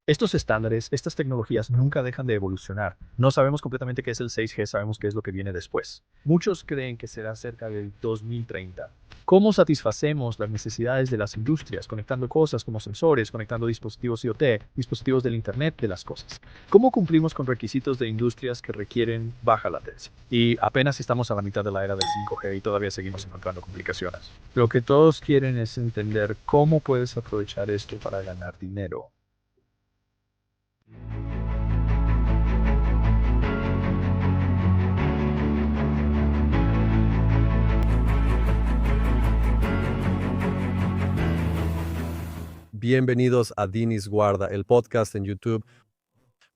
Estos estándares, estas tecnologías nunca dejan de evolucionar. No sabemos completamente qué es el 6G, sabemos qué es lo que viene después. Muchos creen que será cerca del 2030. ¿Cómo satisfacemos las necesidades de las industrias, conectando cosas como sensores, conectando dispositivos IoT, dispositivos del Internet de las cosas? ¿Cómo cumplimos con requisitos de industrias que requieren baja latencia? Y apenas estamos a la mitad de la era del 5G y todavía seguimos encontrando complicaciones. Lo que todos quieren es entender cómo puedes aprovechar esto para ganar dinero. Bienvenidos a Dinis Guarda, el podcast en YouTube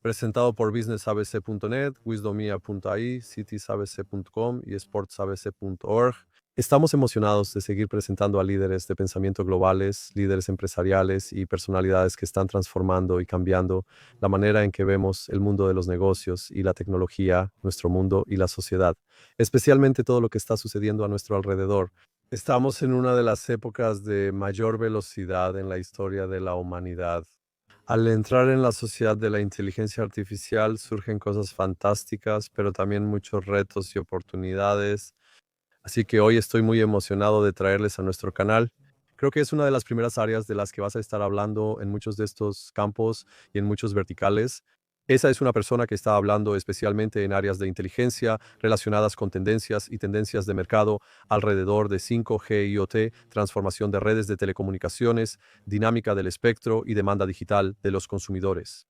presentado por businessabc.net, wisdomia.ai, citiesabc.com y sportsabc.org. Estamos emocionados de seguir presentando a líderes de pensamiento globales, líderes empresariales y personalidades que están transformando y cambiando la manera en que vemos el mundo de los negocios y la tecnología, nuestro mundo y la sociedad, especialmente todo lo que está sucediendo a nuestro alrededor. Estamos en una de las épocas de mayor velocidad en la historia de la humanidad. Al entrar en la sociedad de la inteligencia artificial surgen cosas fantásticas, pero también muchos retos y oportunidades. Así que hoy estoy muy emocionado de traerles a nuestro canal. Creo que es una de las primeras áreas de las que vas a estar hablando en muchos de estos campos y en muchos verticales. Esa es una persona que está hablando especialmente en áreas de inteligencia relacionadas con tendencias y tendencias de mercado alrededor de 5G IoT, transformación de redes de telecomunicaciones, dinámica del espectro y demanda digital de los consumidores.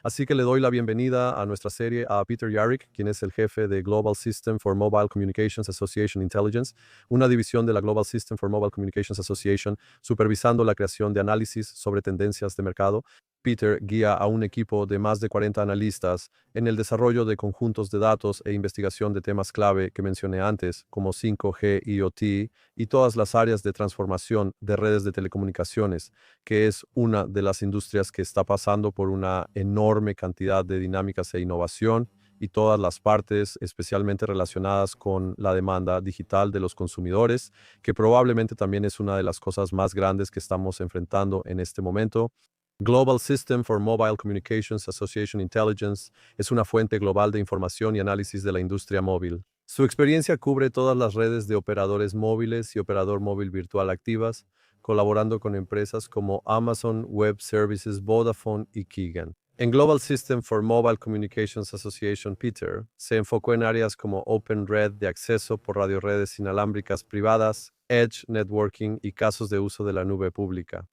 Así que le doy la bienvenida a nuestra serie a Peter Yarrick, quien es el jefe de Global System for Mobile Communications Association Intelligence, una división de la Global System for Mobile Communications Association, supervisando la creación de análisis sobre tendencias de mercado. Peter guía a un equipo de más de 40 analistas en el desarrollo de conjuntos de datos e investigación de temas clave que mencioné antes, como 5G, IoT y todas las áreas de transformación de redes de telecomunicaciones, que es una de las industrias que está pasando por una enorme cantidad de dinámicas e innovación y todas las partes, especialmente relacionadas con la demanda digital de los consumidores, que probablemente también es una de las cosas más grandes que estamos enfrentando en este momento. Global System for Mobile Communications Association Intelligence es una fuente global de información y análisis de la industria móvil. Su experiencia cubre todas las redes de operadores móviles y operador móvil virtual activas, colaborando con empresas como Amazon Web Services, Vodafone y Keegan. En Global System for Mobile Communications Association, Peter se enfocó en áreas como Open Red de acceso por radioredes inalámbricas privadas, Edge Networking y casos de uso de la nube pública.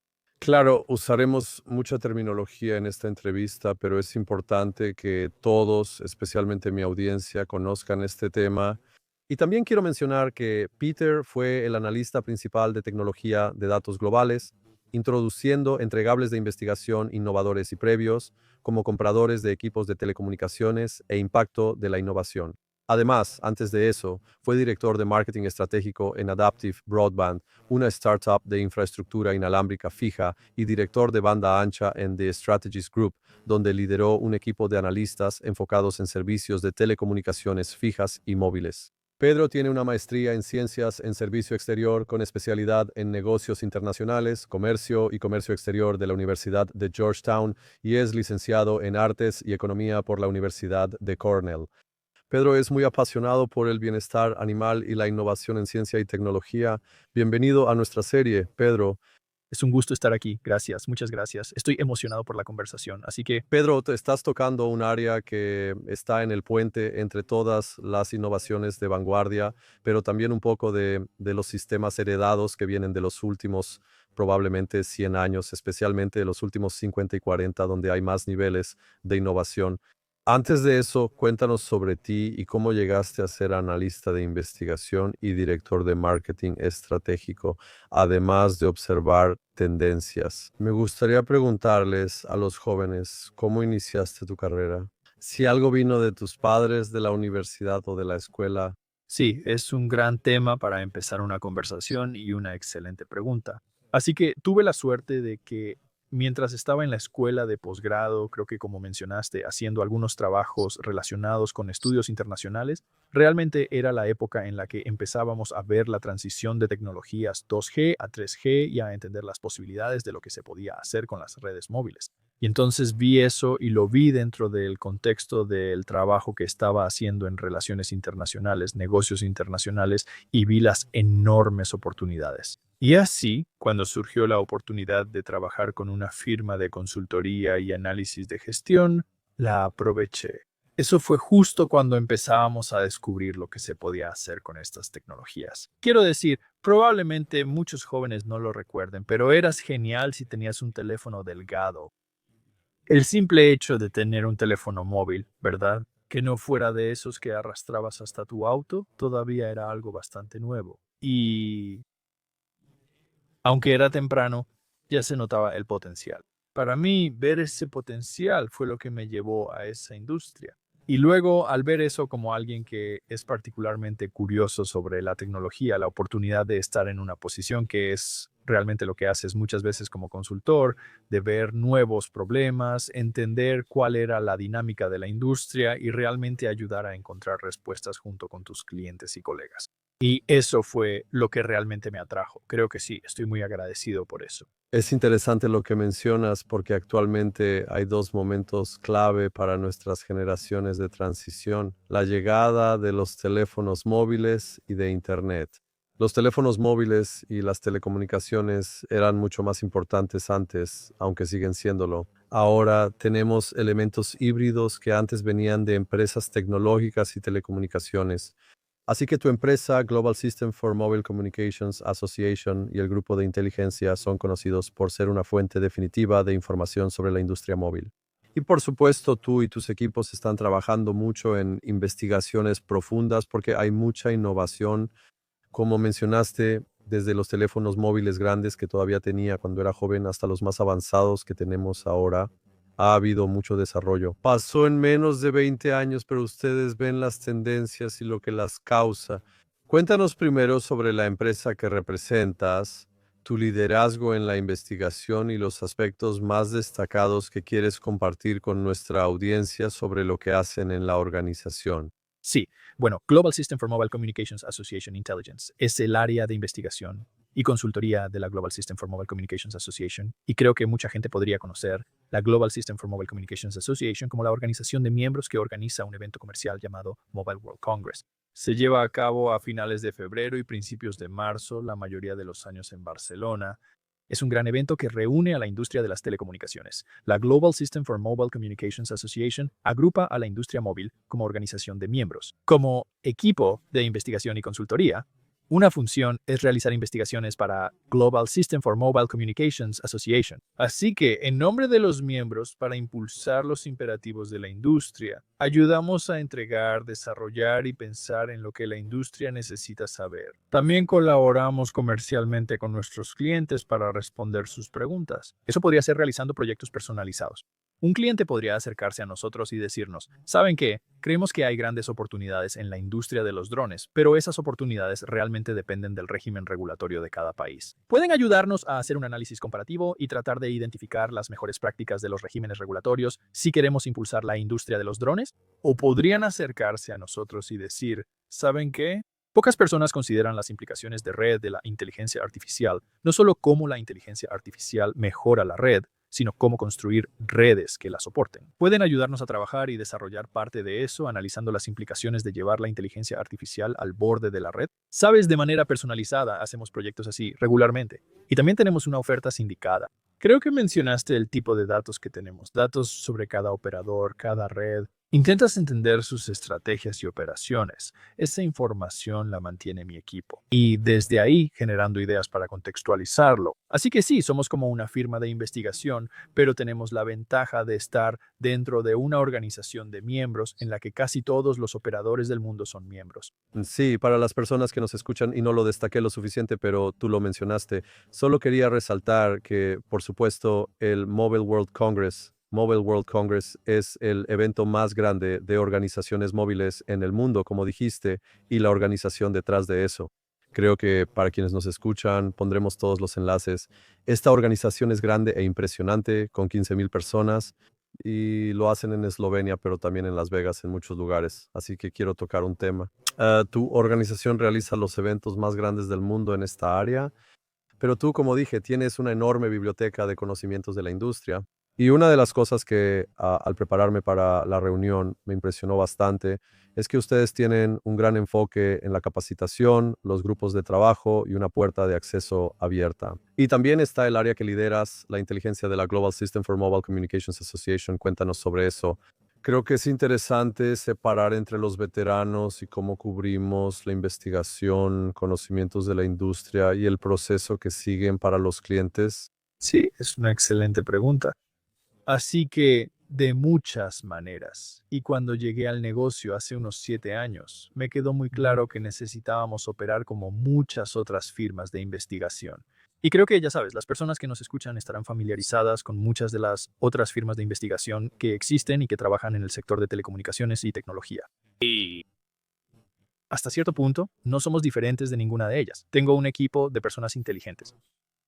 Claro, usaremos mucha terminología en esta entrevista, pero es importante que todos, especialmente mi audiencia, conozcan este tema. Y también quiero mencionar que Peter fue el analista principal de tecnología de datos globales, introduciendo entregables de investigación innovadores y previos, como compradores de equipos de telecomunicaciones e impacto de la innovación. Además, antes de eso, fue director de marketing estratégico en Adaptive Broadband, una startup de infraestructura inalámbrica fija, y director de banda ancha en The Strategies Group, donde lideró un equipo de analistas enfocados en servicios de telecomunicaciones fijas y móviles. Pedro tiene una maestría en Ciencias en Servicio Exterior con especialidad en Negocios Internacionales, Comercio y Comercio Exterior de la Universidad de Georgetown y es licenciado en Artes y Economía por la Universidad de Cornell. Pedro es muy apasionado por el bienestar animal y la innovación en ciencia y tecnología. Bienvenido a nuestra serie, Pedro. Es un gusto estar aquí. Gracias, muchas gracias. Estoy emocionado por la conversación, así que Pedro, te estás tocando un área que está en el puente entre todas las innovaciones de vanguardia, pero también un poco de los sistemas heredados que vienen de los últimos probablemente 100 años, especialmente de los últimos 50 y 40, donde hay más niveles de innovación. Antes de eso, cuéntanos sobre ti y cómo llegaste a ser analista de investigación y director de marketing estratégico, además de observar tendencias. Me gustaría preguntarles a los jóvenes, ¿cómo iniciaste tu carrera? Si algo vino de tus padres, de la universidad o de la escuela. sí, es un gran tema para empezar una conversación y una excelente pregunta. Así que tuve la suerte de que mientras estaba en la escuela de posgrado, creo que como mencionaste, haciendo algunos trabajos relacionados con estudios internacionales, realmente era la época en la que empezábamos a ver la transición de tecnologías 2G a 3G y a entender las posibilidades de lo que se podía hacer con las redes móviles. Y entonces vi eso y lo vi dentro del contexto del trabajo que estaba haciendo en relaciones internacionales, negocios internacionales, y vi las enormes oportunidades. Y así, cuando surgió la oportunidad de trabajar con una firma de consultoría y análisis de gestión, la aproveché. Eso fue justo cuando empezábamos a descubrir lo que se podía hacer con estas tecnologías. Quiero decir, probablemente muchos jóvenes no lo recuerden, pero eras genial si tenías un teléfono delgado. El simple hecho de tener un teléfono móvil, ¿verdad? Que no fuera de esos que arrastrabas hasta tu auto, todavía era algo bastante nuevo. Y aunque era temprano, ya se notaba el potencial. Para mí, ver ese potencial fue lo que me llevó a esa industria. Y luego, al ver eso como alguien que es particularmente curioso sobre la tecnología, la oportunidad de estar en una posición que es realmente lo que haces muchas veces como consultor, de ver nuevos problemas, entender cuál era la dinámica de la industria y realmente ayudar a encontrar respuestas junto con tus clientes y colegas. Y eso fue lo que realmente me atrajo. Creo que sí, estoy muy agradecido por eso. Es interesante lo que mencionas porque actualmente hay dos momentos clave para nuestras generaciones de transición: la llegada de los teléfonos móviles y de Internet. Los teléfonos móviles y las telecomunicaciones eran mucho más importantes antes, aunque siguen siéndolo. Ahora tenemos elementos híbridos que antes venían de empresas tecnológicas y telecomunicaciones. Así que tu empresa, Global System for Mobile Communications Association, y el grupo de inteligencia son conocidos por ser una fuente definitiva de información sobre la industria móvil. Y por supuesto, tú y tus equipos están trabajando mucho en investigaciones profundas porque hay mucha innovación, como mencionaste, desde los teléfonos móviles grandes que todavía tenía cuando era joven hasta los más avanzados que tenemos ahora. Ha habido mucho desarrollo. Pasó en menos de 20 años, pero ustedes ven las tendencias y lo que las causa. Cuéntanos primero sobre la empresa que representas, tu liderazgo en la investigación y los aspectos más destacados que quieres compartir con nuestra audiencia sobre lo que hacen en la organización. Sí, bueno, Global System for Mobile Communications Association Intelligence es el área de investigación y consultoría de la Global System for Mobile Communications Association, y creo que mucha gente podría conocer la Global System for Mobile Communications Association como la organización de miembros que organiza un evento comercial llamado Mobile World Congress. Se lleva a cabo a finales de febrero y principios de marzo, la mayoría de los años en Barcelona. Es un gran evento que reúne a la industria de las telecomunicaciones. La Global System for Mobile Communications Association agrupa a la industria móvil como organización de miembros. Como equipo de investigación y consultoría, una función es realizar investigaciones para Global System for Mobile Communications Association. Así que, en nombre de los miembros, para impulsar los imperativos de la industria, ayudamos a entregar, desarrollar y pensar en lo que la industria necesita saber. También colaboramos comercialmente con nuestros clientes para responder sus preguntas. Eso podría ser realizando proyectos personalizados. Un cliente podría acercarse a nosotros y decirnos: ¿saben qué? Creemos que hay grandes oportunidades en la industria de los drones, pero esas oportunidades realmente dependen del régimen regulatorio de cada país. ¿Pueden ayudarnos a hacer un análisis comparativo y tratar de identificar las mejores prácticas de los regímenes regulatorios si queremos impulsar la industria de los drones? ¿O podrían acercarse a nosotros y decir: ¿saben qué? Pocas personas consideran las implicaciones de red de la inteligencia artificial, no solo cómo la inteligencia artificial mejora la red, sino cómo construir redes que la soporten. Pueden ayudarnos a trabajar y desarrollar parte de eso, analizando las implicaciones de llevar la inteligencia artificial al borde de la red. Sabes, de manera personalizada hacemos proyectos así regularmente. Y también tenemos una oferta sindicada. Creo que mencionaste el tipo de datos que tenemos, datos sobre cada operador, cada red. Intentas entender sus estrategias y operaciones. Esa información la mantiene mi equipo. Y desde ahí generando ideas para contextualizarlo. Así que sí, somos como una firma de investigación, pero tenemos la ventaja de estar dentro de una organización de miembros en la que casi todos los operadores del mundo son miembros. Sí, para las personas que nos escuchan, y no lo destaqué lo suficiente, pero tú lo mencionaste, solo quería resaltar que, por supuesto, el Mobile World Congress es el evento más grande de organizaciones móviles en el mundo, como dijiste, y la organización detrás de eso. Creo que para quienes nos escuchan, pondremos todos los enlaces. Esta organización es grande e impresionante, con 15,000 personas, y lo hacen en Eslovenia, pero también en Las Vegas, en muchos lugares. Así que quiero tocar un tema. Tu organización realiza los eventos más grandes del mundo en esta área, pero tú, como dije, tienes una enorme biblioteca de conocimientos de la industria. Y una de las cosas que al prepararme para la reunión me impresionó bastante es que ustedes tienen un gran enfoque en la capacitación, los grupos de trabajo y una puerta de acceso abierta. Y también está el área que lideras, la inteligencia de la Global System for Mobile Communications Association. Cuéntanos sobre eso. Creo que es interesante separar entre los veteranos y cómo cubrimos la investigación, conocimientos de la industria y el proceso que siguen para los clientes. Sí, es una excelente pregunta. Así que, de muchas maneras. Y cuando llegué al negocio hace unos 7 años, me quedó muy claro que necesitábamos operar como muchas otras firmas de investigación. Y creo que, ya sabes, las personas que nos escuchan estarán familiarizadas con muchas de las otras firmas de investigación que existen y que trabajan en el sector de telecomunicaciones y tecnología. Hasta cierto punto, no somos diferentes de ninguna de ellas. Tengo un equipo de personas inteligentes.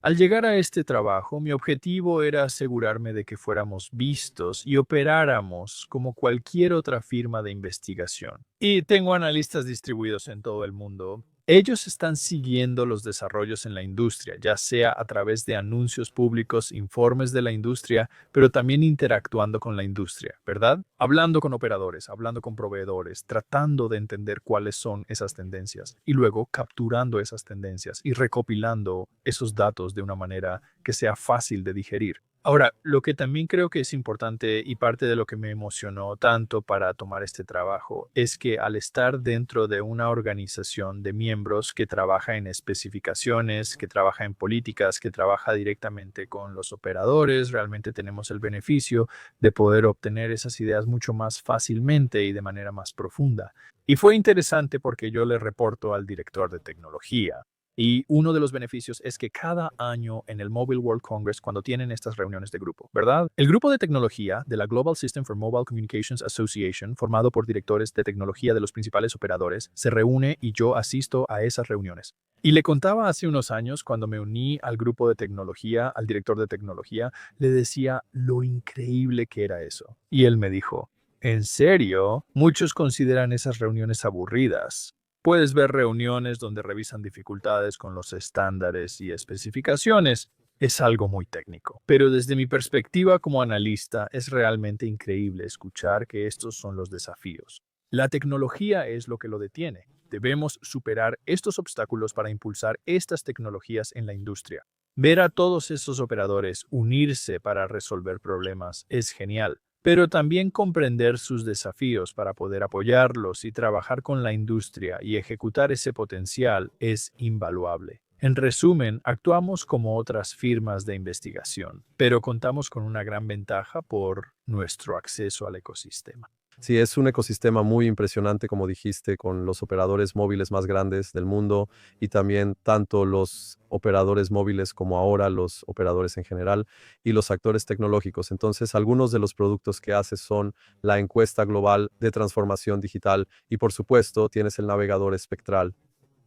Al llegar a este trabajo, mi objetivo era asegurarme de que fuéramos vistos y operáramos como cualquier otra firma de investigación. Y tengo analistas distribuidos en todo el mundo. Ellos están siguiendo los desarrollos en la industria, ya sea a través de anuncios públicos, informes de la industria, pero también interactuando con la industria, ¿verdad? Hablando con operadores, hablando con proveedores, tratando de entender cuáles son esas tendencias y luego capturando esas tendencias y recopilando esos datos de una manera que sea fácil de digerir. Ahora, lo que también creo que es importante y parte de lo que me emocionó tanto para tomar este trabajo es que al estar dentro de una organización de miembros que trabaja en especificaciones, que trabaja en políticas, que trabaja directamente con los operadores, realmente tenemos el beneficio de poder obtener esas ideas mucho más fácilmente y de manera más profunda. Y fue interesante porque yo le reporto al director de tecnología. Y uno de los beneficios es que cada año en el Mobile World Congress, cuando tienen estas reuniones de grupo, ¿verdad? El grupo de tecnología de la Global System for Mobile Communications Association, formado por directores de tecnología de los principales operadores, se reúne y yo asisto a esas reuniones. Y le contaba hace unos años, cuando me uní al grupo de tecnología, al director de tecnología, le decía lo increíble que era eso. Y él me dijo, ¿en serio? Muchos consideran esas reuniones aburridas. Puedes ver reuniones donde revisan dificultades con los estándares y especificaciones. Es algo muy técnico. Pero desde mi perspectiva como analista, es realmente increíble escuchar que estos son los desafíos. La tecnología es lo que lo detiene. Debemos superar estos obstáculos para impulsar estas tecnologías en la industria. Ver a todos esos operadores unirse para resolver problemas es genial, pero también comprender sus desafíos para poder apoyarlos y trabajar con la industria y ejecutar ese potencial es invaluable. En resumen, actuamos como otras firmas de investigación, pero contamos con una gran ventaja por nuestro acceso al ecosistema. Sí, es un ecosistema muy impresionante, como dijiste, con los operadores móviles más grandes del mundo y también tanto los operadores móviles como ahora los operadores en general y los actores tecnológicos. Entonces, algunos de los productos que haces son la encuesta global de transformación digital y, por supuesto, tienes el navegador espectral.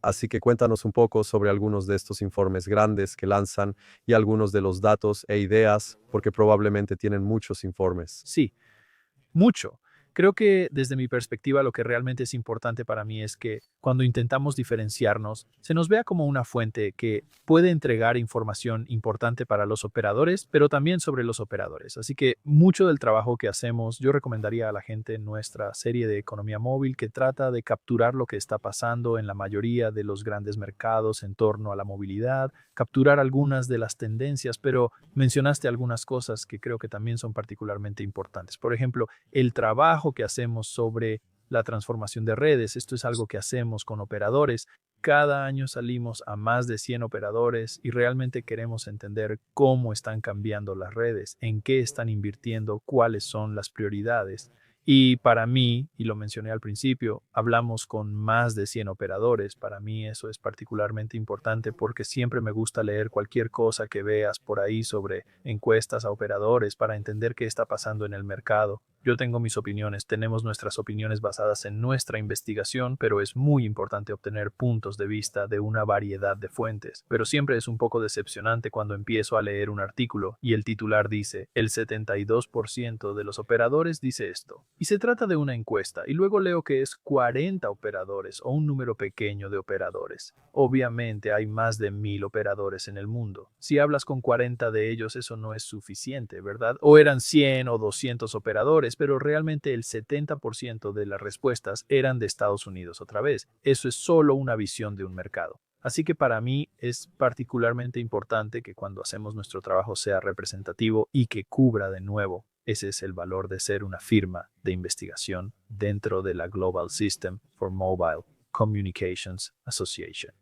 Así que cuéntanos un poco sobre algunos de estos informes grandes que lanzan y algunos de los datos e ideas, porque probablemente tienen muchos informes. Sí, mucho. Creo que desde mi perspectiva lo que realmente es importante para mí es que cuando intentamos diferenciarnos, se nos vea como una fuente que puede entregar información importante para los operadores, pero también sobre los operadores. Así que mucho del trabajo que hacemos, yo recomendaría a la gente en nuestra serie de economía móvil que trata de capturar lo que está pasando en la mayoría de los grandes mercados en torno a la movilidad, capturar algunas de las tendencias, pero mencionaste algunas cosas que creo que también son particularmente importantes. Por ejemplo, el trabajo que hacemos sobre la transformación de redes. Esto es algo que hacemos con operadores. Cada año salimos a más de 100 operadores y realmente queremos entender cómo están cambiando las redes, en qué están invirtiendo, cuáles son las prioridades. Y para mí, y lo mencioné al principio, hablamos con más de 100 operadores. Para mí eso es particularmente importante porque siempre me gusta leer cualquier cosa que veas por ahí sobre encuestas a operadores para entender qué está pasando en el mercado. Yo tengo mis opiniones, tenemos nuestras opiniones basadas en nuestra investigación, pero es muy importante obtener puntos de vista de una variedad de fuentes. Pero siempre es un poco decepcionante cuando empiezo a leer un artículo y el titular dice, el 72% de los operadores dice esto. Y se trata de una encuesta, y luego leo que es 40 operadores o un número pequeño de operadores. Obviamente hay más de 1000 operadores en el mundo. Si hablas con 40 de ellos, eso no es suficiente, ¿verdad? O eran 100 o 200 operadores, pero realmente el 70% de las respuestas eran de Estados Unidos otra vez. Eso es solo una visión de un mercado. Así que para mí es particularmente importante que cuando hacemos nuestro trabajo sea representativo y que cubra de nuevo. Ese es el valor de ser una firma de investigación dentro de la Global System for Mobile Communications Association.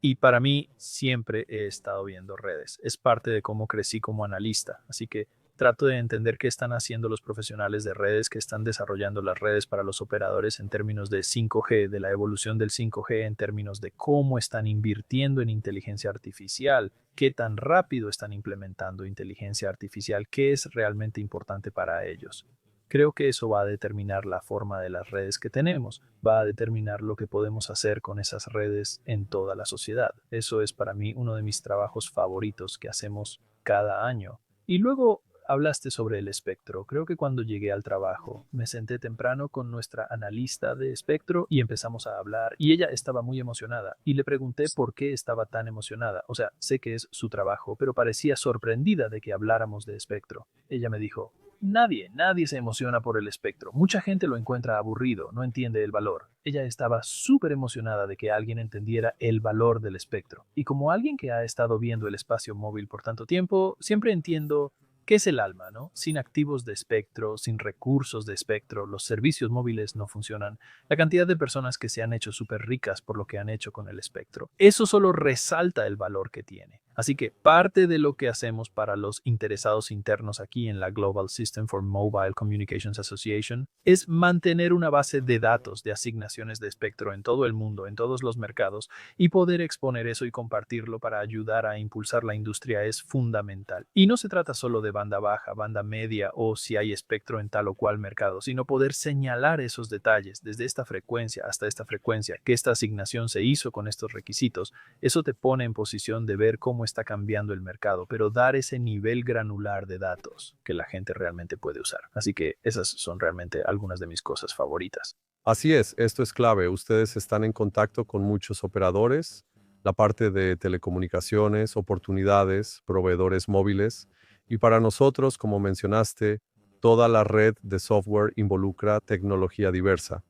Y para mí siempre he estado viendo redes. Es parte de cómo crecí como analista. Así que trato de entender qué están haciendo los profesionales de redes que están desarrollando las redes para los operadores en términos de 5G, de la evolución del 5G, en términos de cómo están invirtiendo en inteligencia artificial, qué tan rápido están implementando inteligencia artificial, qué es realmente importante para ellos. Creo que eso va a determinar la forma de las redes que tenemos, va a determinar lo que podemos hacer con esas redes en toda la sociedad. Eso es para mí uno de mis trabajos favoritos que hacemos cada año. Y luego hablaste sobre el espectro. Creo que cuando llegué al trabajo me senté temprano con nuestra analista de espectro y empezamos a hablar y ella estaba muy emocionada y le pregunté por qué estaba tan emocionada. O sea, sé que es su trabajo, pero parecía sorprendida de que habláramos de espectro. Ella me dijo, nadie se emociona por el espectro. Mucha gente lo encuentra aburrido, no entiende el valor. Ella estaba súper emocionada de que alguien entendiera el valor del espectro. Y como alguien que ha estado viendo el espacio móvil por tanto tiempo, siempre entiendo qué es el alma, ¿no? Sin activos de espectro, sin recursos de espectro, los servicios móviles no funcionan. La cantidad de personas que se han hecho súper ricas por lo que han hecho con el espectro. Eso solo resalta el valor que tiene. Así que parte de lo que hacemos para los interesados internos aquí en la Global System for Mobile Communications Association es mantener una base de datos de asignaciones de espectro en todo el mundo, en todos los mercados, y poder exponer eso y compartirlo para ayudar a impulsar la industria es fundamental. Y no se trata solo de banda baja, banda media o si hay espectro en tal o cual mercado, sino poder señalar esos detalles desde esta frecuencia hasta esta frecuencia, que esta asignación se hizo con estos requisitos. Eso te pone en posición de ver cómo está cambiando el mercado, pero dar ese nivel granular de datos que la gente realmente puede usar. Así que esas son realmente algunas de mis cosas favoritas. Así es, esto es clave. Ustedes están en contacto con muchos operadores, la parte de telecomunicaciones, oportunidades, proveedores móviles. Y para nosotros, como mencionaste, toda la red de software involucra tecnología diversa.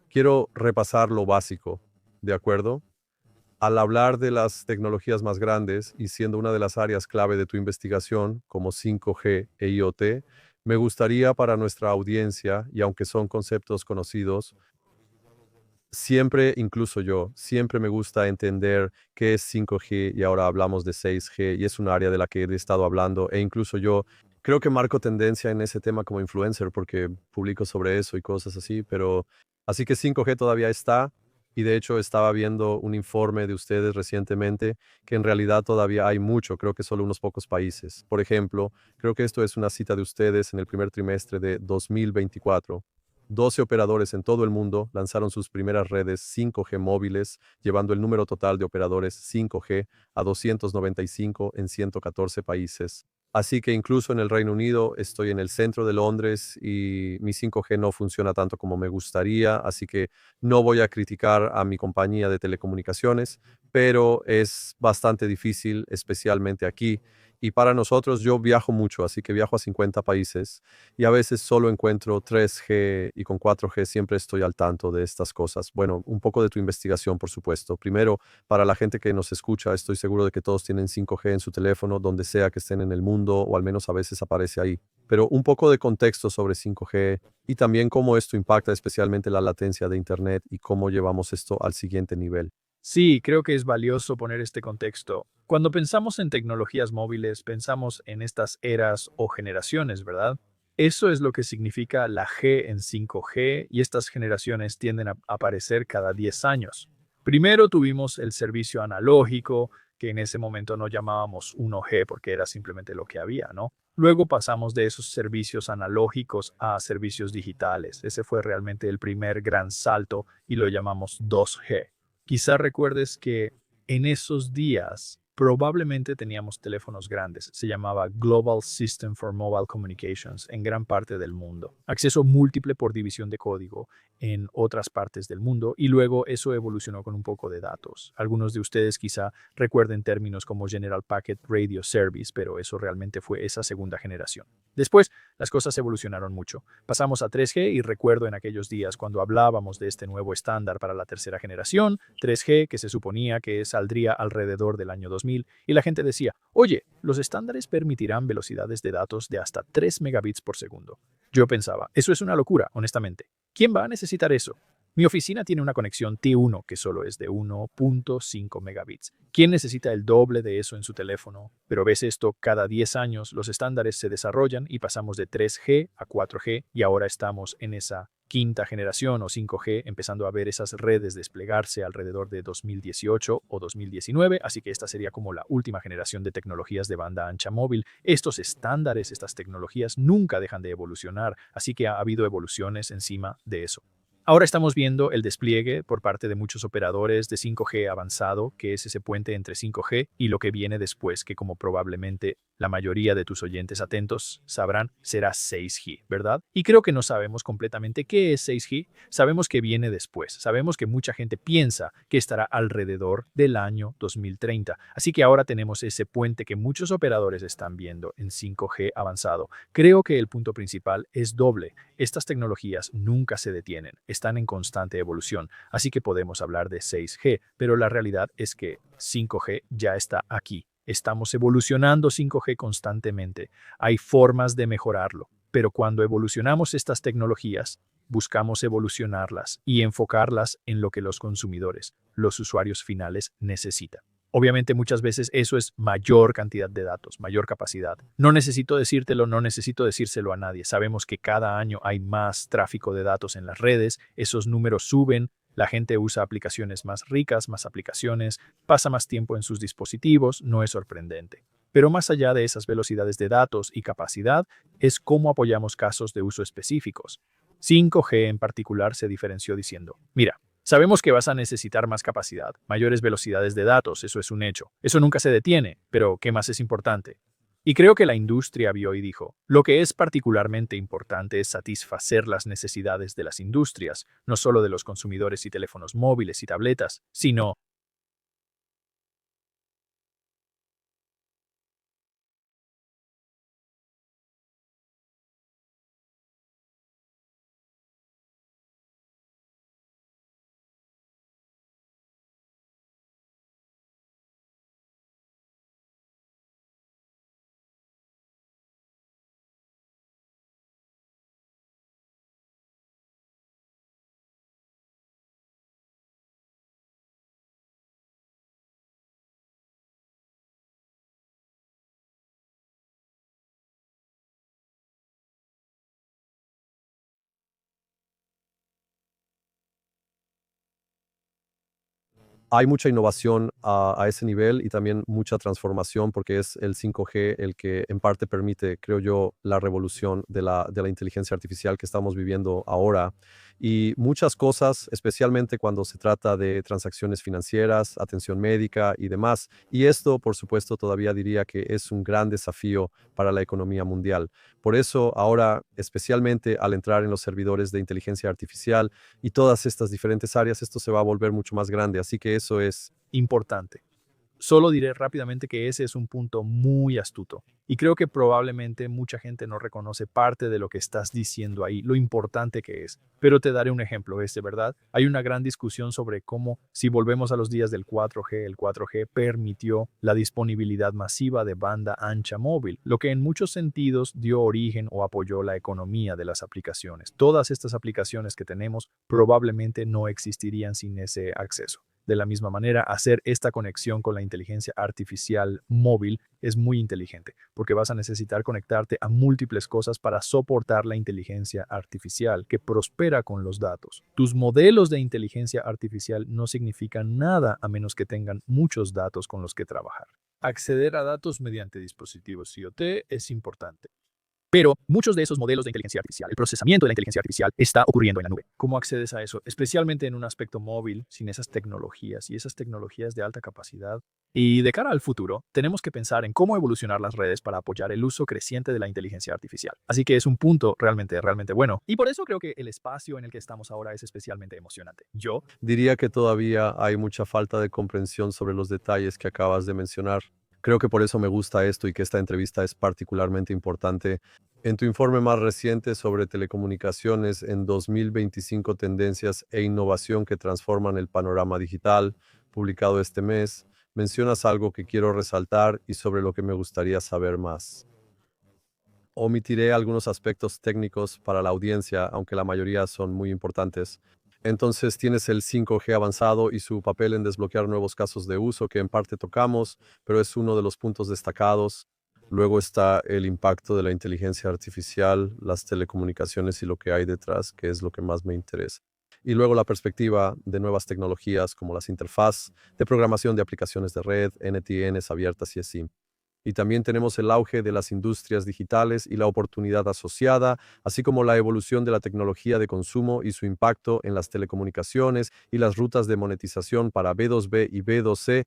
Quiero repasar lo básico, ¿de acuerdo? Al hablar de las tecnologías más grandes y siendo una de las áreas clave de tu investigación, como 5G e IoT, me gustaría para nuestra audiencia, y aunque son conceptos conocidos, siempre, incluso yo, siempre me gusta entender qué es 5G y ahora hablamos de 6G y es un área de la que he estado hablando e incluso yo creo que marco tendencia en ese tema como influencer porque publico sobre eso y cosas así, pero así que 5G todavía está y de hecho estaba viendo un informe de ustedes recientemente que en realidad todavía hay mucho, creo que solo unos pocos países. Por ejemplo, creo que esto es una cita de ustedes en el primer trimestre de 2024. 12 operadores en todo el mundo lanzaron sus primeras redes 5G móviles, llevando el número total de operadores 5G a 295 en 114 países. Así que incluso en el Reino Unido estoy en el centro de Londres y mi 5G no funciona tanto como me gustaría, así que no voy a criticar a mi compañía de telecomunicaciones, pero es bastante difícil, especialmente aquí. Y para nosotros yo viajo mucho, así que viajo a 50 países y a veces solo encuentro 3G y con 4G siempre estoy al tanto de estas cosas. Bueno, un poco de tu investigación, por supuesto. Primero, para la gente que nos escucha, estoy seguro de que todos tienen 5G en su teléfono, donde sea que estén en el mundo, o al menos a veces aparece ahí. Pero un poco de contexto sobre 5G y también cómo esto impacta especialmente la latencia de Internet y cómo llevamos esto al siguiente nivel. Sí, creo que es valioso poner este contexto. Cuando pensamos en tecnologías móviles, pensamos en estas eras o generaciones, ¿verdad? Eso es lo que significa la G en 5G y estas generaciones tienden a aparecer cada 10 años. Primero tuvimos el servicio analógico, que en ese momento no llamábamos 1G porque era simplemente lo que había, ¿no? Luego pasamos de esos servicios analógicos a servicios digitales. Ese fue realmente el primer gran salto y lo llamamos 2G. Quizá recuerdes que en esos días Probablemente teníamos teléfonos grandes, se llamaba Global System for Mobile Communications en gran parte del mundo. Acceso múltiple por división de código en otras partes del mundo y luego eso evolucionó con un poco de datos. Algunos de ustedes quizá recuerden términos como General Packet Radio Service, pero eso realmente fue esa segunda generación. Después, las cosas evolucionaron mucho. Pasamos a 3G y recuerdo en aquellos días cuando hablábamos de este nuevo estándar para la tercera generación, 3G, que se suponía que saldría alrededor del año 2000, y la gente decía, oye, los estándares permitirán velocidades de datos de hasta 3 megabits por segundo. Yo pensaba, eso es una locura, honestamente. ¿Quién va a necesitar eso? Mi oficina tiene una conexión T1 que solo es de 1.5 megabits. ¿Quién necesita el doble de eso en su teléfono? Pero ves esto, cada 10 años los estándares se desarrollan y pasamos de 3G a 4G y ahora estamos en esa quinta generación o 5G, empezando a ver esas redes desplegarse alrededor de 2018 o 2019, así que esta sería como la última generación de tecnologías de banda ancha móvil. Estos estándares, estas tecnologías nunca dejan de evolucionar, así que ha habido evoluciones encima de eso. Ahora estamos viendo el despliegue por parte de muchos operadores de 5G avanzado, que es ese puente entre 5G y lo que viene después, que como probablemente la mayoría de tus oyentes atentos sabrán, será 6G, ¿verdad? Y creo que no sabemos completamente qué es 6G. Sabemos que viene después. Sabemos que mucha gente piensa que estará alrededor del año 2030. Así que ahora tenemos ese puente que muchos operadores están viendo en 5G avanzado. Creo que el punto principal es doble. Estas tecnologías nunca se detienen, están en constante evolución, así que podemos hablar de 6G, pero la realidad es que 5G ya está aquí. Estamos evolucionando 5G constantemente. Hay formas de mejorarlo, pero cuando evolucionamos estas tecnologías, buscamos evolucionarlas y enfocarlas en lo que los consumidores, los usuarios finales, necesitan. Obviamente muchas veces eso es mayor cantidad de datos, mayor capacidad. No necesito decírtelo, no necesito decírselo a nadie. Sabemos que cada año hay más tráfico de datos en las redes, esos números suben, la gente usa aplicaciones más ricas, más aplicaciones, pasa más tiempo en sus dispositivos, no es sorprendente. Pero más allá de esas velocidades de datos y capacidad, es cómo apoyamos casos de uso específicos. 5G en particular se diferenció diciendo, mira, sabemos que vas a necesitar más capacidad, mayores velocidades de datos, eso es un hecho. Eso nunca se detiene, pero ¿qué más es importante? Y creo que la industria vio y dijo, lo que es particularmente importante es satisfacer las necesidades de las industrias, no solo de los consumidores y teléfonos móviles y tabletas, sino Hay mucha innovación a ese nivel y también mucha transformación porque es el 5G el que en parte permite, creo yo, la revolución de la inteligencia artificial que estamos viviendo ahora. Y muchas cosas, especialmente cuando se trata de transacciones financieras, atención médica y demás. Y esto, por supuesto, todavía diría que es un gran desafío para la economía mundial. Por eso, ahora, especialmente al entrar en los servidores de inteligencia artificial, y todas estas diferentes áreas, esto se va a volver mucho más grande. Así que eso es importante. Solo diré rápidamente que ese es un punto muy astuto y creo que probablemente mucha gente no reconoce parte de lo que estás diciendo ahí, lo importante que es. Pero te daré un ejemplo, ¿verdad? Hay una gran discusión sobre cómo, si volvemos a los días del 4G, el 4G permitió la disponibilidad masiva de banda ancha móvil, lo que en muchos sentidos dio origen o apoyó la economía de las aplicaciones. Todas estas aplicaciones que tenemos probablemente no existirían sin ese acceso. De la misma manera, hacer esta conexión con la inteligencia artificial móvil es muy inteligente, porque vas a necesitar conectarte a múltiples cosas para soportar la inteligencia artificial que prospera con los datos. Tus modelos de inteligencia artificial no significan nada a menos que tengan muchos datos con los que trabajar. Acceder a datos mediante dispositivos IoT es importante. Pero muchos de esos modelos de inteligencia artificial, el procesamiento de la inteligencia artificial está ocurriendo en la nube. ¿Cómo accedes a eso? Especialmente en un aspecto móvil, sin esas tecnologías y esas tecnologías de alta capacidad. Y de cara al futuro, tenemos que pensar en cómo evolucionar las redes para apoyar el uso creciente de la inteligencia artificial. Así que es un punto realmente, realmente bueno. Y por eso creo que el espacio en el que estamos ahora es especialmente emocionante. Yo Diría que todavía hay mucha falta de comprensión sobre los detalles que acabas de mencionar. Creo que por eso me gusta esto y que esta entrevista es particularmente importante. En tu informe más reciente sobre telecomunicaciones en 2025 tendencias e innovación que transforman el panorama digital, publicado este mes, mencionas algo que quiero resaltar y sobre lo que me gustaría saber más. Omitiré algunos aspectos técnicos para la audiencia, aunque la mayoría son muy importantes. Entonces tienes el 5G avanzado y su papel en desbloquear nuevos casos de uso que en parte tocamos, pero es uno de los puntos destacados. Luego está el impacto de la inteligencia artificial, las telecomunicaciones y lo que hay detrás, que es lo que más me interesa. Y luego la perspectiva de nuevas tecnologías como las interfaz de programación de aplicaciones de red, NTNs abiertas y así. Y también tenemos el auge de las industrias digitales y la oportunidad asociada, así como la evolución de la tecnología de consumo y su impacto en las telecomunicaciones y las rutas de monetización para B2B y B2C.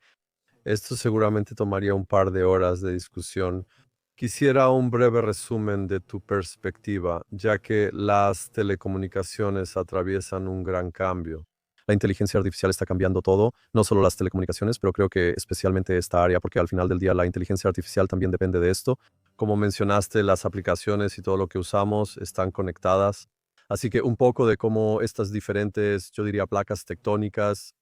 Esto seguramente tomaría un par de horas de discusión. Quisiera un breve resumen de tu perspectiva, ya que las telecomunicaciones atraviesan un gran cambio. La inteligencia artificial está cambiando todo, no solo las telecomunicaciones, pero creo que especialmente esta área, porque al final del día la inteligencia artificial también depende de esto. Como mencionaste, las aplicaciones y todo lo que usamos están conectadas. Así que un poco de cómo estas diferentes, yo diría, placas tectónicas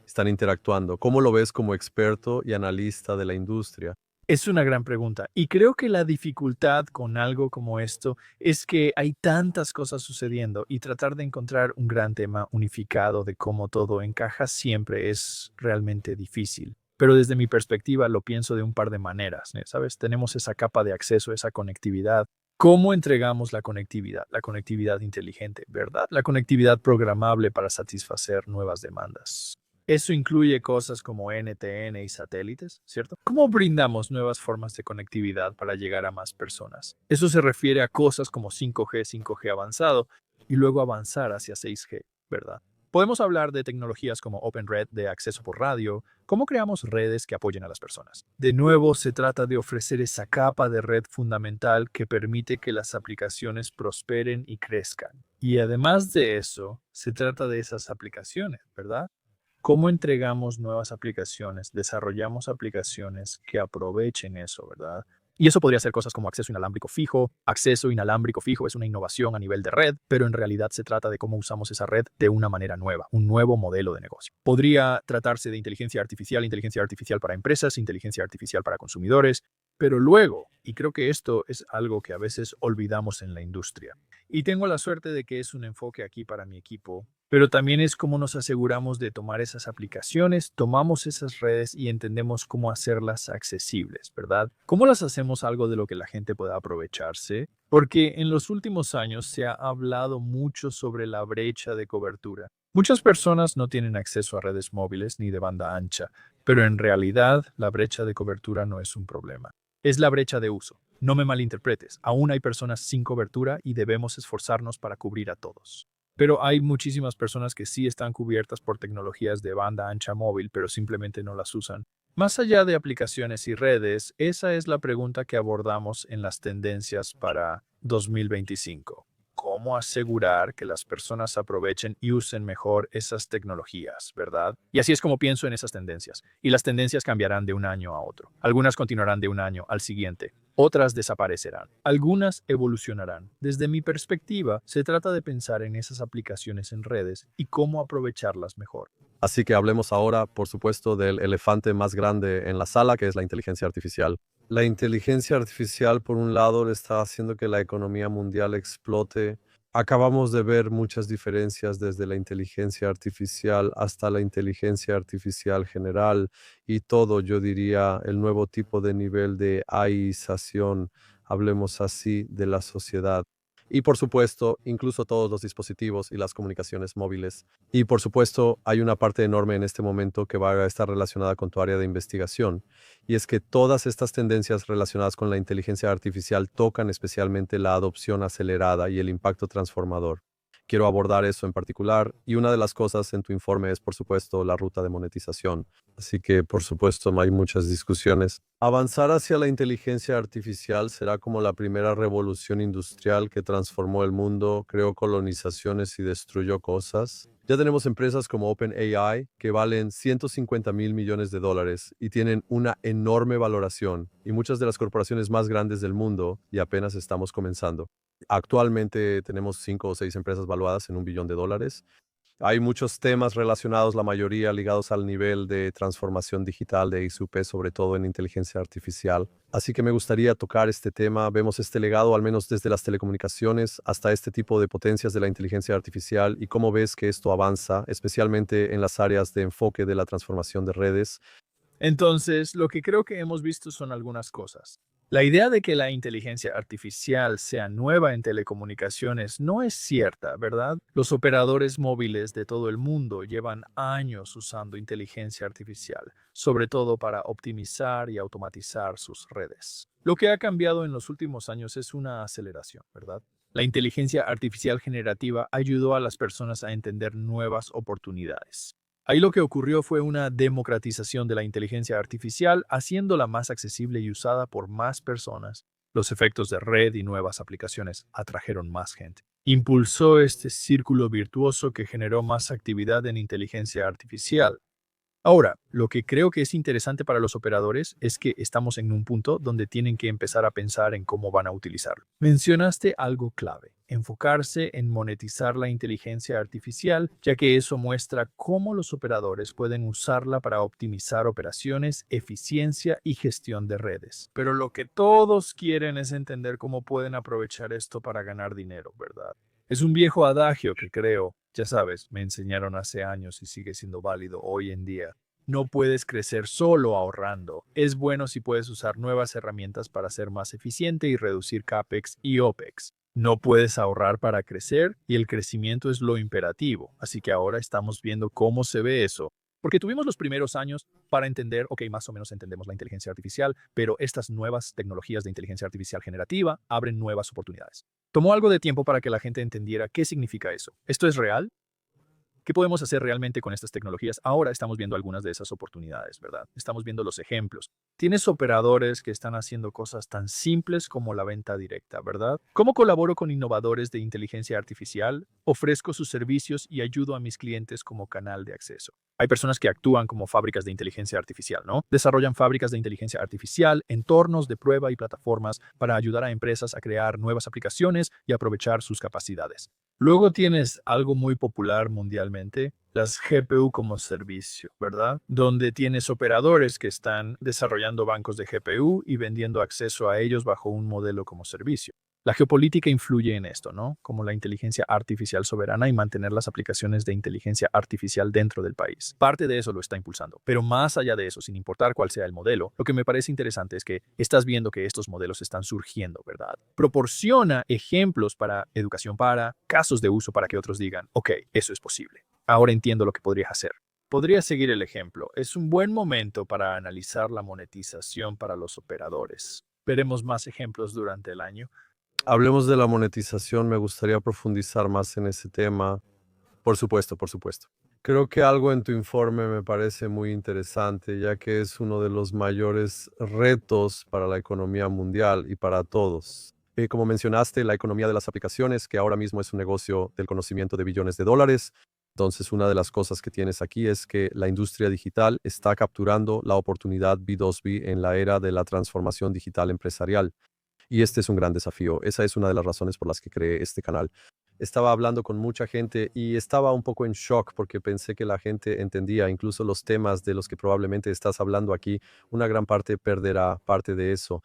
están interactuando. ¿Cómo lo ves como experto y analista de la industria? Es una gran pregunta y creo que la dificultad con algo como esto es que hay tantas cosas sucediendo y tratar de encontrar un gran tema unificado de cómo todo encaja siempre es realmente difícil. Pero desde mi perspectiva lo pienso de un par de maneras, ¿sabes? Tenemos esa capa de acceso, esa conectividad. ¿Cómo entregamos la conectividad? La conectividad inteligente, ¿verdad? La conectividad programable para satisfacer nuevas demandas. Eso incluye cosas como NTN y satélites, ¿cierto? ¿Cómo brindamos nuevas formas de conectividad para llegar a más personas? Eso se refiere a cosas como 5G, 5G avanzado y luego avanzar hacia 6G, ¿verdad? Podemos hablar de tecnologías como OpenRed de acceso por radio. ¿Cómo creamos redes que apoyen a las personas? De nuevo, se trata de ofrecer esa capa de red fundamental que permite que las aplicaciones prosperen y crezcan. Y además de eso, se trata de esas aplicaciones, ¿verdad? ¿Cómo entregamos nuevas aplicaciones? Desarrollamos aplicaciones que aprovechen eso, ¿verdad? Y eso podría ser cosas como acceso inalámbrico fijo. Acceso inalámbrico fijo es una innovación a nivel de red, pero en realidad se trata de cómo usamos esa red de una manera nueva, un nuevo modelo de negocio. Podría tratarse de inteligencia artificial para empresas, inteligencia artificial para consumidores, pero luego, y creo que esto es algo que a veces olvidamos en la industria, y tengo la suerte de que es un enfoque aquí para mi equipo, pero también es cómo nos aseguramos de tomar esas aplicaciones, tomamos esas redes y entendemos cómo hacerlas accesibles, ¿verdad? ¿Cómo las hacemos algo de lo que la gente pueda aprovecharse? Porque en los últimos años se ha hablado mucho sobre la brecha de cobertura. Muchas personas no tienen acceso a redes móviles ni de banda ancha, pero en realidad la brecha de cobertura no es un problema. Es la brecha de uso. No me malinterpretes, aún hay personas sin cobertura y debemos esforzarnos para cubrir a todos. Pero hay muchísimas personas que sí están cubiertas por tecnologías de banda ancha móvil, pero simplemente no las usan. Más allá de aplicaciones y redes, esa es la pregunta que abordamos en las tendencias para 2025. ¿Cómo asegurar que las personas aprovechen y usen mejor esas tecnologías, verdad? Y así es como pienso en esas tendencias. Y las tendencias cambiarán de un año a otro. Algunas continuarán de un año al siguiente. Otras desaparecerán. Algunas evolucionarán. Desde mi perspectiva, se trata de pensar en esas aplicaciones en redes y cómo aprovecharlas mejor. Así que hablemos ahora, por supuesto, del elefante más grande en la sala, que es la inteligencia artificial. La inteligencia artificial, por un lado, está haciendo que la economía mundial explote. Acabamos de ver muchas diferencias desde la inteligencia artificial hasta la inteligencia artificial general y todo, yo diría, el nuevo tipo de nivel de AIización, hablemos así, de la sociedad. Y por supuesto, incluso todos los dispositivos y las comunicaciones móviles. Y por supuesto, hay una parte enorme en este momento que va a estar relacionada con tu área de investigación. Y es que todas estas tendencias relacionadas con la inteligencia artificial tocan especialmente la adopción acelerada y el impacto transformador. Quiero abordar eso en particular y una de las cosas en tu informe es, por supuesto, la ruta de monetización. Así que, por supuesto, hay muchas discusiones. Avanzar hacia la inteligencia artificial será como la primera revolución industrial que transformó el mundo, creó colonizaciones y destruyó cosas. Ya tenemos empresas como OpenAI que valen $150.000 millones y tienen una enorme valoración, y muchas de las corporaciones más grandes del mundo, y apenas estamos comenzando. Actualmente tenemos 5 o 6 empresas valuadas en $1 billón. Hay muchos temas relacionados, la mayoría ligados al nivel de transformación digital de ISUP, sobre todo en inteligencia artificial. Así que me gustaría tocar este tema. Vemos este legado, al menos desde las telecomunicaciones hasta este tipo de potencias de la inteligencia artificial, y cómo ves que esto avanza, especialmente en las áreas de enfoque de la transformación de redes. Entonces, lo que creo que hemos visto son algunas cosas. La idea de que la inteligencia artificial sea nueva en telecomunicaciones no es cierta, ¿verdad? Los operadores móviles de todo el mundo llevan años usando inteligencia artificial, sobre todo para optimizar y automatizar sus redes. Lo que ha cambiado en los últimos años es una aceleración, ¿verdad? La inteligencia artificial generativa ayudó a las personas a entender nuevas oportunidades. Ahí lo que ocurrió fue una democratización de la inteligencia artificial, haciéndola más accesible y usada por más personas. Los efectos de red y nuevas aplicaciones atrajeron más gente. Impulsó este círculo virtuoso que generó más actividad en inteligencia artificial. Ahora, lo que creo que es interesante para los operadores es que estamos en un punto donde tienen que empezar a pensar en cómo van a utilizarlo. Mencionaste algo clave: enfocarse en monetizar la inteligencia artificial, ya que eso muestra cómo los operadores pueden usarla para optimizar operaciones, eficiencia y gestión de redes. Pero lo que todos quieren es entender cómo pueden aprovechar esto para ganar dinero, ¿verdad? Es un viejo adagio que creo, ya sabes, me enseñaron hace años y sigue siendo válido hoy en día. No puedes crecer solo ahorrando. Es bueno si puedes usar nuevas herramientas para ser más eficiente y reducir CAPEX y OPEX. No puedes ahorrar para crecer, y el crecimiento es lo imperativo. Así que ahora estamos viendo cómo se ve eso. Porque tuvimos los primeros años para entender, ok, más o menos entendemos la inteligencia artificial, pero estas nuevas tecnologías de inteligencia artificial generativa abren nuevas oportunidades. Tomó algo de tiempo para que la gente entendiera qué significa eso. ¿Esto es real? ¿Qué podemos hacer realmente con estas tecnologías? Ahora estamos viendo algunas de esas oportunidades, ¿verdad? Estamos viendo los ejemplos. Tienes operadores que están haciendo cosas tan simples como la venta directa, ¿verdad? ¿Cómo colaboro con innovadores de inteligencia artificial? Ofrezco sus servicios y ayudo a mis clientes como canal de acceso. Hay personas que actúan como fábricas de inteligencia artificial, ¿no? Desarrollan fábricas de inteligencia artificial, entornos de prueba y plataformas para ayudar a empresas a crear nuevas aplicaciones y aprovechar sus capacidades. Luego tienes algo muy popular mundialmente, las GPU como servicio, ¿verdad? Donde tienes operadores que están desarrollando bancos de GPU y vendiendo acceso a ellos bajo un modelo como servicio. La geopolítica influye en esto, ¿no? Como la inteligencia artificial soberana y mantener las aplicaciones de inteligencia artificial dentro del país. Parte de eso lo está impulsando. Pero más allá de eso, sin importar cuál sea el modelo, lo que me parece interesante es que estás viendo que estos modelos están surgiendo, ¿verdad? Proporciona ejemplos para educación, para casos de uso, para que otros digan, ok, eso es posible. Ahora entiendo lo que podrías hacer. Podría seguir el ejemplo. Es un buen momento para analizar la monetización para los operadores. Veremos más ejemplos durante el año. Hablemos de la monetización, me gustaría profundizar más en ese tema. Por supuesto, por supuesto. Creo que algo en tu informe me parece muy interesante, ya que es uno de los mayores retos para la economía mundial y para todos. Como mencionaste, la economía de las aplicaciones, que ahora mismo es un negocio del conocimiento de billones de dólares. Entonces, una de las cosas que tienes aquí es que la industria digital está capturando la oportunidad B2B en la era de la transformación digital empresarial. Y este es un gran desafío. Esa es una de las razones por las que creé este canal. Estaba hablando con mucha gente y estaba un poco en shock porque pensé que la gente entendía incluso los temas de los que probablemente estás hablando aquí. Una gran parte perderá parte de eso.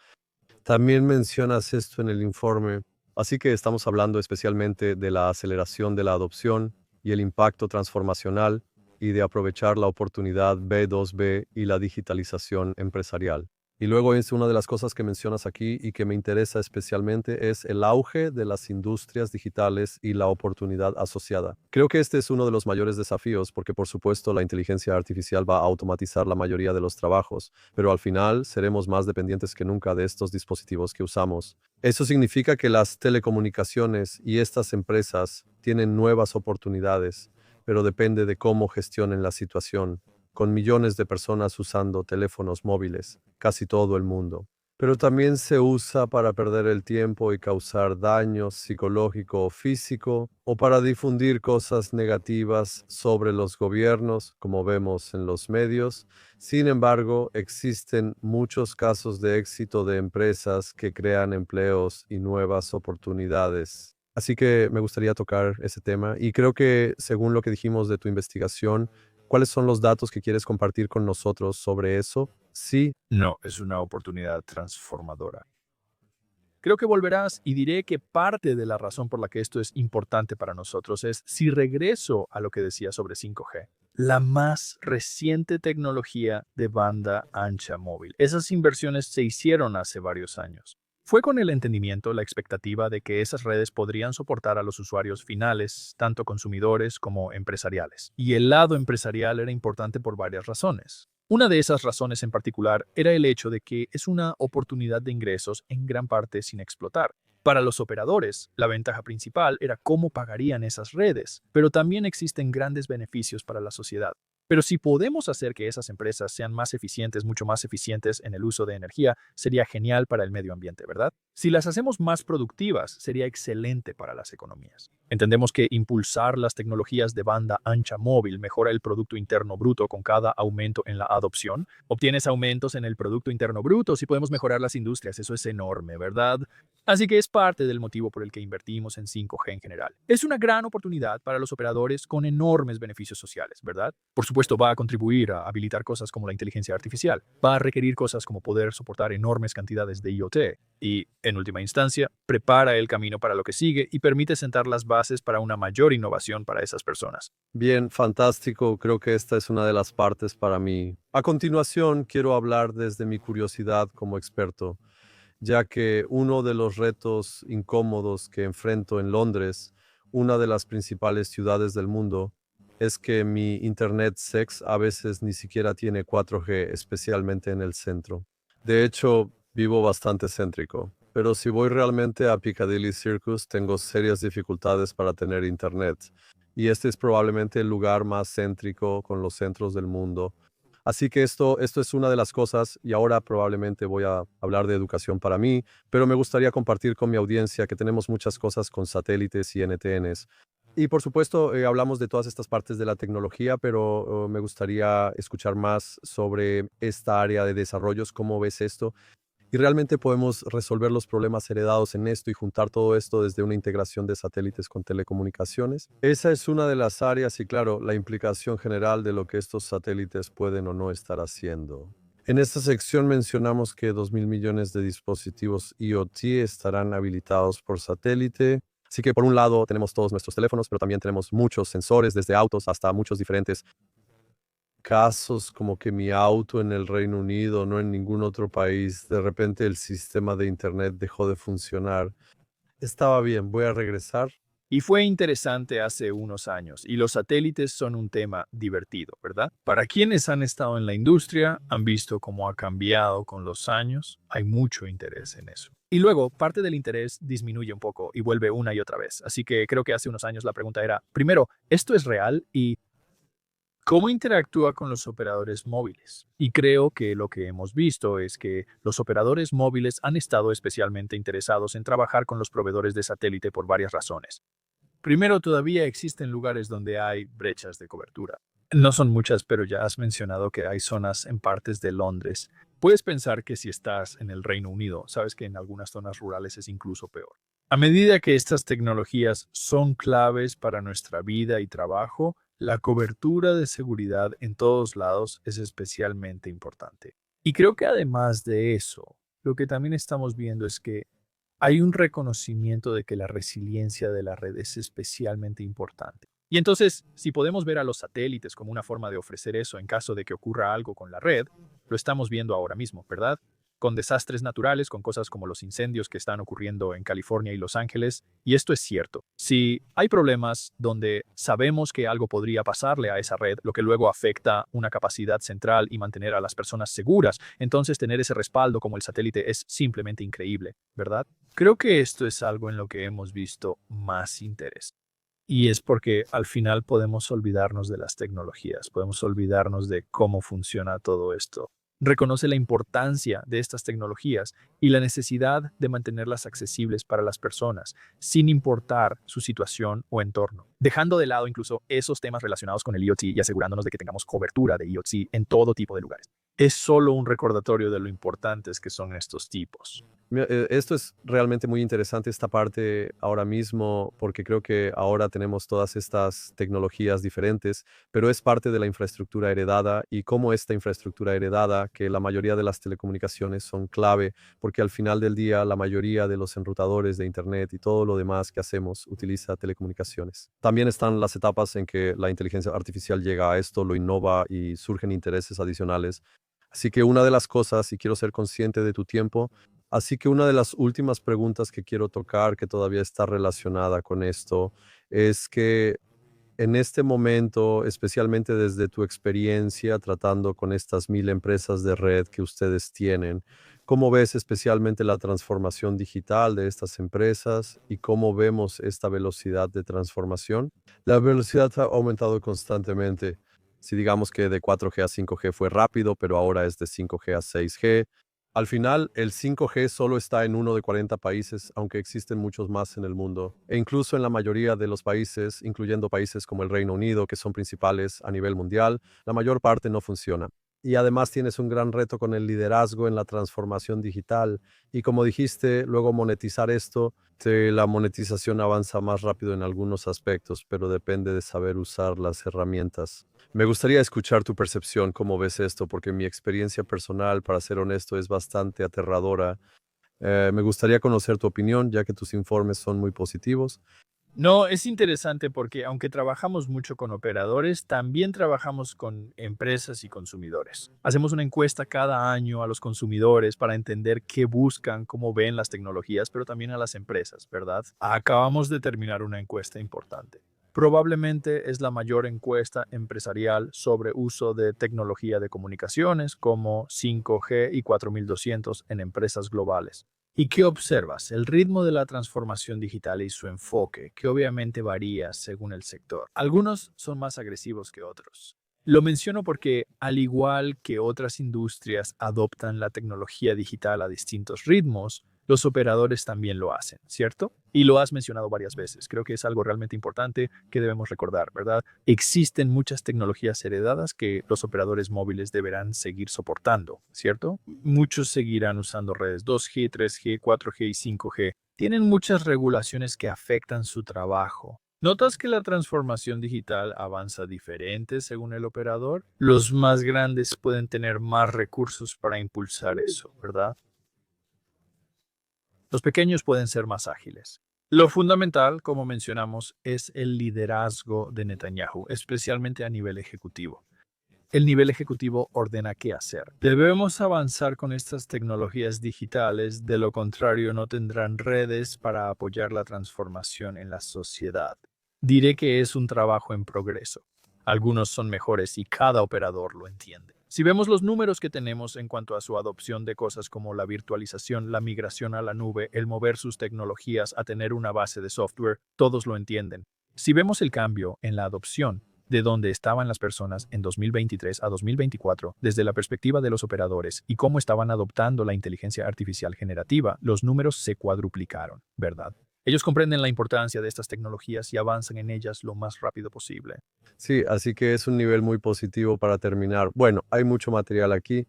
También mencionas esto en el informe. Así que estamos hablando especialmente de la aceleración de la adopción y el impacto transformacional, y de aprovechar la oportunidad B2B y la digitalización empresarial. Y luego es una de las cosas que mencionas aquí y que me interesa especialmente es el auge de las industrias digitales y la oportunidad asociada. Creo que este es uno de los mayores desafíos porque por supuesto la inteligencia artificial va a automatizar la mayoría de los trabajos, pero al final seremos más dependientes que nunca de estos dispositivos que usamos. Eso significa que las telecomunicaciones y estas empresas tienen nuevas oportunidades, pero depende de cómo gestionen la situación con millones de personas usando teléfonos móviles, casi todo el mundo. Pero también se usa para perder el tiempo y causar daño psicológico o físico, o para difundir cosas negativas sobre los gobiernos, como vemos en los medios. Sin embargo, existen muchos casos de éxito de empresas que crean empleos y nuevas oportunidades. Así que me gustaría tocar ese tema y creo que según lo que dijimos de tu investigación, ¿cuáles son los datos que quieres compartir con nosotros sobre eso? Sí. No, es una oportunidad transformadora. Creo que volverás y diré que parte de la razón por la que esto es importante para nosotros es si regreso a lo que decía sobre 5G, la más reciente tecnología de banda ancha móvil. Esas inversiones se hicieron hace varios años. Fue con el entendimiento, la expectativa de que esas redes podrían soportar a los usuarios finales, tanto consumidores como empresariales. Y el lado empresarial era importante por varias razones. Una de esas razones en particular era el hecho de que es una oportunidad de ingresos en gran parte sin explotar. Para los operadores, la ventaja principal era cómo pagarían esas redes, pero también existen grandes beneficios para la sociedad. Pero si podemos hacer que esas empresas sean más eficientes, mucho más eficientes en el uso de energía, sería genial para el medio ambiente, ¿verdad? Si las hacemos más productivas, sería excelente para las economías. Entendemos que impulsar las tecnologías de banda ancha móvil mejora el Producto Interno Bruto con cada aumento en la adopción. Obtienes aumentos en el Producto Interno Bruto si podemos mejorar las industrias. Eso es enorme, ¿verdad? Así que es parte del motivo por el que invertimos en 5G en general. Es una gran oportunidad para los operadores con enormes beneficios sociales, ¿verdad? Por supuesto, va a contribuir a habilitar cosas como la inteligencia artificial. Va a requerir cosas como poder soportar enormes cantidades de IoT. Y, en última instancia, prepara el camino para lo que sigue y permite sentar las bases para una mayor innovación para esas personas. Bien, fantástico. Creo que esta es una de las partes para mí. A continuación, quiero hablar desde mi curiosidad como experto, ya que uno de los retos incómodos que enfrento en Londres, una de las principales ciudades del mundo, es que mi internet sex a veces ni siquiera tiene 4G, especialmente en el centro. De hecho, vivo bastante céntrico, pero si voy realmente a Piccadilly Circus, tengo serias dificultades para tener internet. Y este es probablemente el lugar más céntrico con los centros del mundo. Así que esto es una de las cosas, y ahora probablemente voy a hablar de educación para mí, pero me gustaría compartir con mi audiencia que tenemos muchas cosas con satélites y NTNs. Y por supuesto, hablamos de todas estas partes de la tecnología, pero me gustaría escuchar más sobre esta área de desarrollos, cómo ves esto. Y realmente podemos resolver los problemas heredados en esto y juntar todo esto desde una integración de satélites con telecomunicaciones. Esa es una de las áreas y claro, la implicación general de lo que estos satélites pueden o no estar haciendo. En esta sección mencionamos que 2.000 millones de dispositivos IoT estarán habilitados por satélite. Así que por un lado tenemos todos nuestros teléfonos, pero también tenemos muchos sensores, desde autos hasta muchos diferentes casos como que mi auto en el Reino Unido, no en ningún otro país, de repente el sistema de internet dejó de funcionar. Estaba bien, voy a regresar. Y fue interesante hace unos años, y los satélites son un tema divertido, ¿verdad? Para quienes han estado en la industria, han visto cómo ha cambiado con los años, hay mucho interés en eso. Y luego, parte del interés disminuye un poco y vuelve una y otra vez. Así que creo que hace unos años la pregunta era, primero, ¿esto es real? Y ¿cómo interactúa con los operadores móviles? Y creo que lo que hemos visto es que los operadores móviles han estado especialmente interesados en trabajar con los proveedores de satélite por varias razones. Primero, todavía existen lugares donde hay brechas de cobertura. No son muchas, pero ya has mencionado que hay zonas en partes de Londres. Puedes pensar que si estás en el Reino Unido, sabes que en algunas zonas rurales es incluso peor. A medida que estas tecnologías son claves para nuestra vida y trabajo, la cobertura de seguridad en todos lados es especialmente importante. Y creo que además de eso, lo que también estamos viendo es que hay un reconocimiento de que la resiliencia de la red es especialmente importante. Y entonces, si podemos ver a los satélites como una forma de ofrecer eso en caso de que ocurra algo con la red, lo estamos viendo ahora mismo, ¿verdad? con desastres naturales, con cosas como los incendios que están ocurriendo en California y Los Ángeles. Y esto es cierto. Si hay problemas donde sabemos que algo podría pasarle a esa red, lo que luego afecta una capacidad central y mantener a las personas seguras, entonces tener ese respaldo como el satélite es simplemente increíble, ¿verdad? Creo que esto es algo en lo que hemos visto más interés. Y es porque al final podemos olvidarnos de las tecnologías, podemos olvidarnos de cómo funciona todo esto. Reconoce la importancia de estas tecnologías y la necesidad de mantenerlas accesibles para las personas, sin importar su situación o entorno, dejando de lado incluso esos temas relacionados con el IoT y asegurándonos de que tengamos cobertura de IoT en todo tipo de lugares. Es solo un recordatorio de lo importantes que son estos tipos. Mira, esto es realmente muy interesante esta parte ahora mismo, porque creo que ahora tenemos todas estas tecnologías diferentes, pero es parte de la infraestructura heredada y cómo esta infraestructura heredada, que la mayoría de las telecomunicaciones son clave, porque al final del día la mayoría de los enrutadores de Internet y todo lo demás que hacemos utiliza telecomunicaciones. También están las etapas en que la inteligencia artificial llega a esto, lo innova y surgen intereses adicionales. Así que una de las cosas, y quiero ser consciente de tu tiempo, así que una de las últimas preguntas que quiero tocar, que todavía está relacionada con esto, es que en este momento, especialmente desde tu experiencia tratando con estas 1000 empresas de red que ustedes tienen, ¿cómo ves especialmente la transformación digital de estas empresas y cómo vemos esta velocidad de transformación? La velocidad ha aumentado constantemente. Si digamos que de 4G a 5G fue rápido, pero ahora es de 5G a 6G. Al final, el 5G solo está en uno de 40 países, aunque existen muchos más en el mundo. E incluso en la mayoría de los países, incluyendo países como el Reino Unido, que son principales a nivel mundial, la mayor parte no funciona. Y además tienes un gran reto con el liderazgo en la transformación digital. Y como dijiste, luego monetizar esto, la monetización avanza más rápido en algunos aspectos, pero depende de saber usar las herramientas. Me gustaría escuchar tu percepción, cómo ves esto, porque mi experiencia personal, para ser honesto, es bastante aterradora. Me gustaría conocer tu opinión, ya que tus informes son muy positivos. No, es interesante porque aunque trabajamos mucho con operadores, también trabajamos con empresas y consumidores. Hacemos una encuesta cada año a los consumidores para entender qué buscan, cómo ven las tecnologías, pero también a las empresas, ¿verdad? Acabamos de terminar una encuesta importante. Probablemente es la mayor encuesta empresarial sobre uso de tecnología de comunicaciones como 5G y 4200 en empresas globales. ¿Y qué observas? El ritmo de la transformación digital y su enfoque, que obviamente varía según el sector. Algunos son más agresivos que otros. Lo menciono porque, al igual que otras industrias adoptan la tecnología digital a distintos ritmos, los operadores también lo hacen, ¿cierto? Y lo has mencionado varias veces. Creo que es algo realmente importante que debemos recordar, ¿verdad? Existen muchas tecnologías heredadas que los operadores móviles deberán seguir soportando, ¿cierto? Muchos seguirán usando redes 2G, 3G, 4G y 5G. Tienen muchas regulaciones que afectan su trabajo. ¿Notas que la transformación digital avanza diferente según el operador? Los más grandes pueden tener más recursos para impulsar eso, ¿verdad? Los pequeños pueden ser más ágiles. Lo fundamental, como mencionamos, es el liderazgo de Netanyahu, especialmente a nivel ejecutivo. El nivel ejecutivo ordena qué hacer. Debemos avanzar con estas tecnologías digitales, de lo contrario no tendrán redes para apoyar la transformación en la sociedad. Diré que es un trabajo en progreso. Algunos son mejores y cada operador lo entiende. Si vemos los números que tenemos en cuanto a su adopción de cosas como la virtualización, la migración a la nube, el mover sus tecnologías a tener una base de software, todos lo entienden. Si vemos el cambio en la adopción, de dónde estaban las personas en 2023 a 2024, desde la perspectiva de los operadores y cómo estaban adoptando la inteligencia artificial generativa, los números se cuadruplicaron, ¿verdad? Ellos comprenden la importancia de estas tecnologías y avanzan en ellas lo más rápido posible. Sí, así que es un nivel muy positivo para terminar. Bueno, hay mucho material aquí.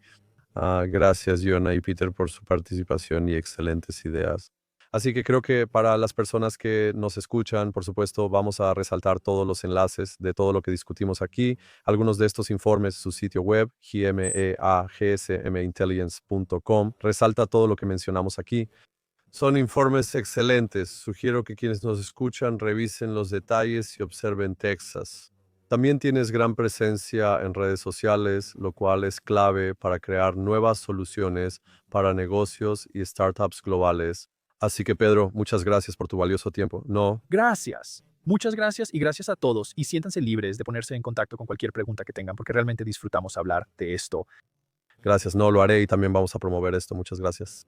Gracias, Jonah y Peter, por su participación y excelentes ideas. Así que creo que para las personas que nos escuchan, por supuesto, vamos a resaltar todos los enlaces de todo lo que discutimos aquí. Algunos de estos informes, su sitio web, gmeagsmintelligence.com, resalta todo lo que mencionamos aquí. Son informes excelentes. Sugiero que quienes nos escuchan revisen los detalles y observen Texas. También tienes gran presencia en redes sociales, lo cual es clave para crear nuevas soluciones para negocios y startups globales. Así que Pedro, muchas gracias por tu valioso tiempo. No, Gracias. Muchas gracias y gracias a todos. Y siéntanse libres de ponerse en contacto con cualquier pregunta que tengan, porque realmente disfrutamos hablar de esto. gracias, no lo haré y también vamos a promover esto. Muchas gracias.